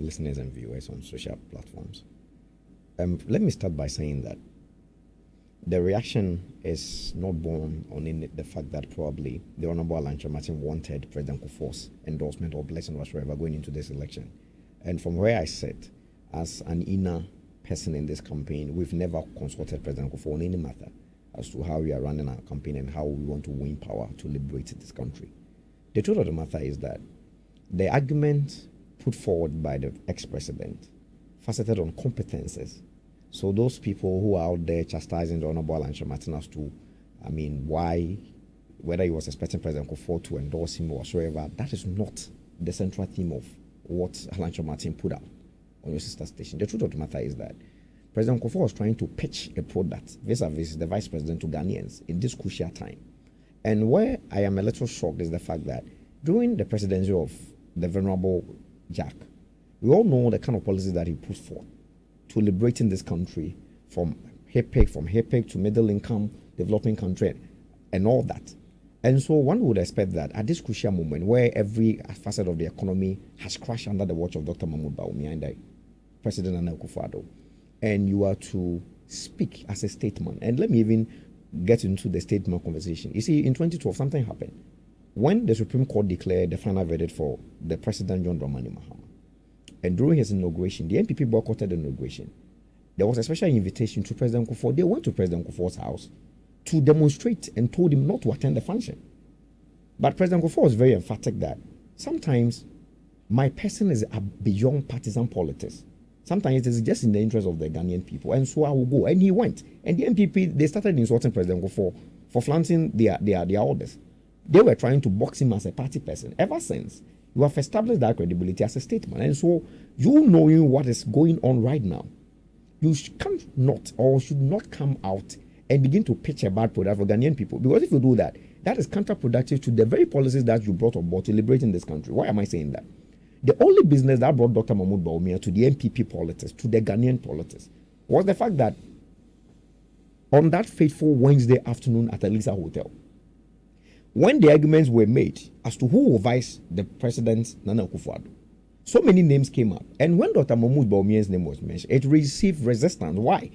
listeners and viewers on social platforms. Let me start by saying that the reaction is not born on the fact that probably the Honorable Alan Martin wanted President Kufuor's endorsement or blessing whatsoever going into this election. And from where I sit, as an inner person in this campaign, we've never consulted President Kufuor on any matter as to how we are running our campaign and how we want to win power to liberate this country. The truth of the matter is that the argument put forward by the ex-president faceted on competences. So those people who are out there chastising the Honorable Alan Martin as to, why, whether he was expecting President Kufuor to endorse him or whatsoever, that is not the central theme of what Alan Martin put out on your sister station. The truth of the matter is that President Kufuor was trying to pitch a product vis-a-vis the vice president to Ghanaians in this crucial time. And where I am a little shocked is the fact that during the presidency of the Venerable Jack, we all know the kind of policies that he put forth to liberating this country from HIPIC to middle income, developing country, and all that. And so one would expect that at this crucial moment where every facet of the economy has crashed under the watch of Dr. Mahmoud Bawumia and President Nana Kufuor, and you are to speak as a statesman. And let me even get into the statesman conversation. You see, in 2012, something happened. When the Supreme Court declared the final verdict for the President John Dramani Mahama, and during his inauguration, the NPP boycotted the inauguration. There was a special invitation to President Kufuor. They went to President Kufuor's house to demonstrate and told him not to attend the function. But President Kufuor was very emphatic that sometimes my person is beyond partisan politics. Sometimes it is just in the interest of the Ghanaian people. And so I will go. And he went. And the NPP, they started insulting President Kufuor for flaunting their orders. They were trying to box him as a party person. Ever since, you have established that credibility as a statesman. And so, you knowing what is going on right now, you can't not or should not come out and begin to pitch a bad product for Ghanaian people. Because if you do that, that is counterproductive to the very policies that you brought on board to liberating this country. Why am I saying that? The only business that brought Dr. Mahmoud Bawumia to the NPP politics, to the Ghanaian politics, was the fact that on that fateful Wednesday afternoon at Elisa Hotel, when the arguments were made as to who will vice the president, Nana Kufuor, so many names came up. And when Dr. Mahmoud Bawumia's name was mentioned, it received resistance. Why?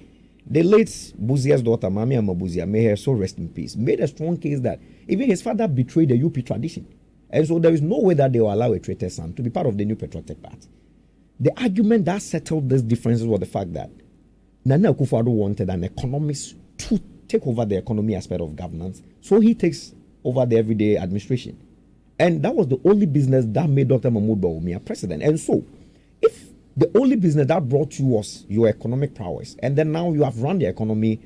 The late Buzia's daughter, Mami Amabuzia, may her soul rest in peace, made a strong case that even his father betrayed the UP tradition. And so there is no way that they will allow a traitor son to be part of the new Patriotic Party. The argument that settled these differences was the fact that Nana Kufuor wanted an economist to take over the economy aspect of governance, so he takes over the everyday administration. And that was the only business that made Dr. Mahmoud Bawumia president. And so, if the only business that brought you was your economic prowess, and then now you have run the economy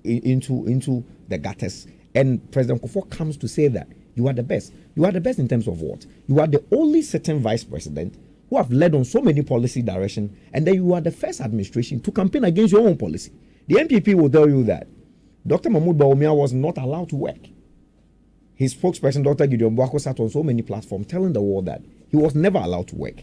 into the gutters, and President Kufuor comes to say that you are the best. You are the best in terms of what? You are the only certain vice president who have led on so many policy direction, and then you are the first administration to campaign against your own policy. The NPP will tell you that Dr. Mahmoud Bawumia was not allowed to work. His spokesperson, Dr. Gideon Boako, sat on so many platforms telling the world that he was never allowed to work.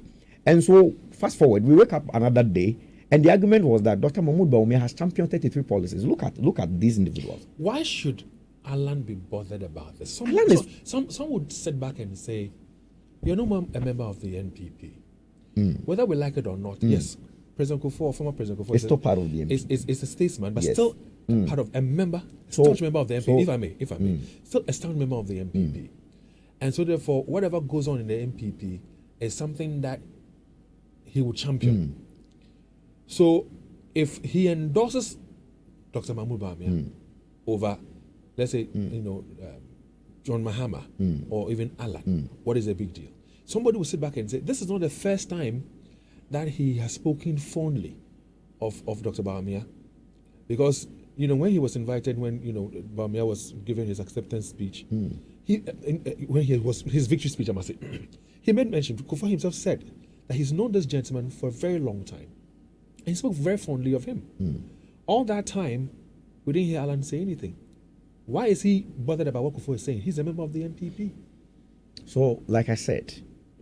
And so, fast forward, we wake up another day, and the argument was that Dr. Mahmoud Bawumia has championed 33 policies. Look at these individuals. Why should Alan be bothered about this? Some would sit back and say, you're no more a member of the NPP. Whether we like it or not, yes, President Kufuor, former President Kufuor, is still part of the NPP. Is a statesman, but yes. Still part of a member, staunch member of the NPP, if I may, still a staunch member of the NPP. And so therefore, whatever goes on in the NPP is something that he would champion. So if he endorses Dr. Mahmoud Bawumia over, let's say, John Mahama or even Alan, what is the big deal? Somebody will sit back and say, this is not the first time that he has spoken fondly of Dr. Bawumia, because when he was invited, when Bawumia was giving his acceptance speech, when he was his victory speech, I must say, he made mention. Kufuor himself said that he's known this gentleman for a very long time, and he spoke very fondly of him. All that time, we didn't hear Alan say anything. Why is he bothered about what Kufuor is saying? He's a member of the NPP. So, like I said,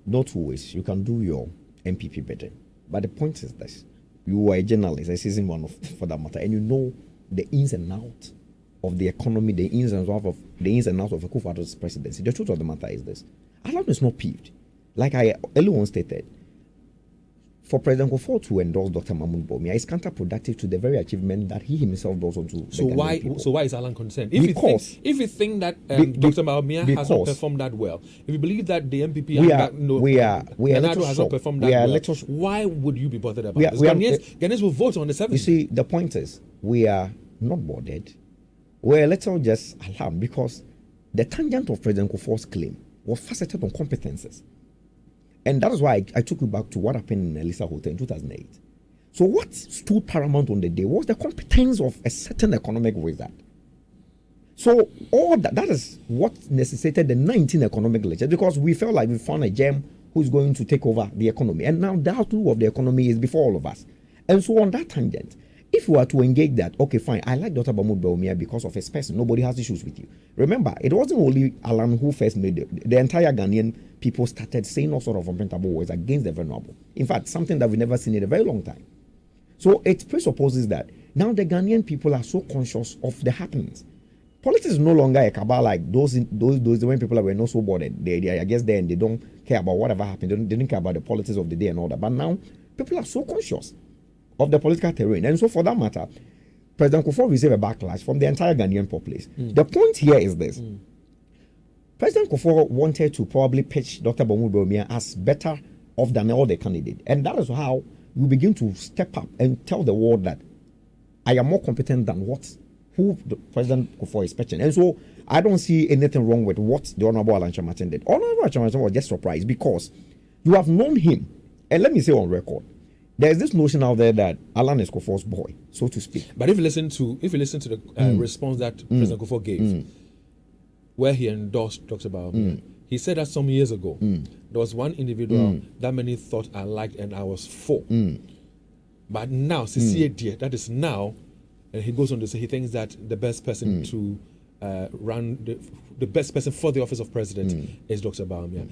no two ways. You can do your NPP better. But the point is this. You are a journalist, a seasoned one for that matter, and you know the ins and outs of the economy, the ins and outs of Kufuor's presidency. The truth of the matter is this. Alan is not peeved. Like I earlier on stated, for President Kufuor to endorse Dr. Mahmoud Bawumia is counterproductive to the very achievement that he himself does onto so the why people. so why is Alan concerned? Because if you think that Dr. Bawumia has not performed that well, if you believe that the MPP we are has not performed that well, why would you be bothered about this? Ghanaians will vote on the 7th. You see, the point is we are not bothered. We're a little just alarmed because the tangent of President Kufuor's claim was faceted on competences. And that is why I took you back to what happened in Elisa Hotel in 2008. So what stood paramount on the day was the competence of a certain economic wizard. So all that is what necessitated the 19 economic lectures, because we felt like we found a gem who is going to take over the economy. And now the outlook of the economy is before all of us. And so on that tangent, if you are to engage that, okay, fine, I like Dr. Mahmoud Bawumia because of his person. Nobody has issues with you. Remember, it wasn't only Alan who first made it. The entire Ghanaian people started saying all sort of unprintable words against the vulnerable. In fact, something that we've never seen in a very long time. So it presupposes that now the Ghanaian people are so conscious of the happenings. Politics is no longer a cabal like those when people were not so bothered. They I guess then they don't care about whatever happened. They don't care about the politics of the day and all that. But now people are so conscious of the political terrain. And so for that matter, President Kufuor received a backlash from the entire Ghanaian populace. The point here is this. President Kufuor wanted to probably pitch Dr. Mahmoud Bawumia as better off than all the candidates. And that is how we begin to step up and tell the world that I am more competent than who President Kufuor is pitching. And so I don't see anything wrong with what the Honorable Alan Kyereh did. Honorable Alan Kyereh was just surprised because you have known him. And let me say on record, there's this notion out there that Alan is Kufuor's boy, so to speak. But if you listen to the response that President Kufuor gave, where he endorsed Dr. Bawumia, he said that some years ago there was one individual that many thought I liked and I was for. But now, that is now, and he goes on to say he thinks that the best person to run the best person for the office of president is Dr. Bawumia.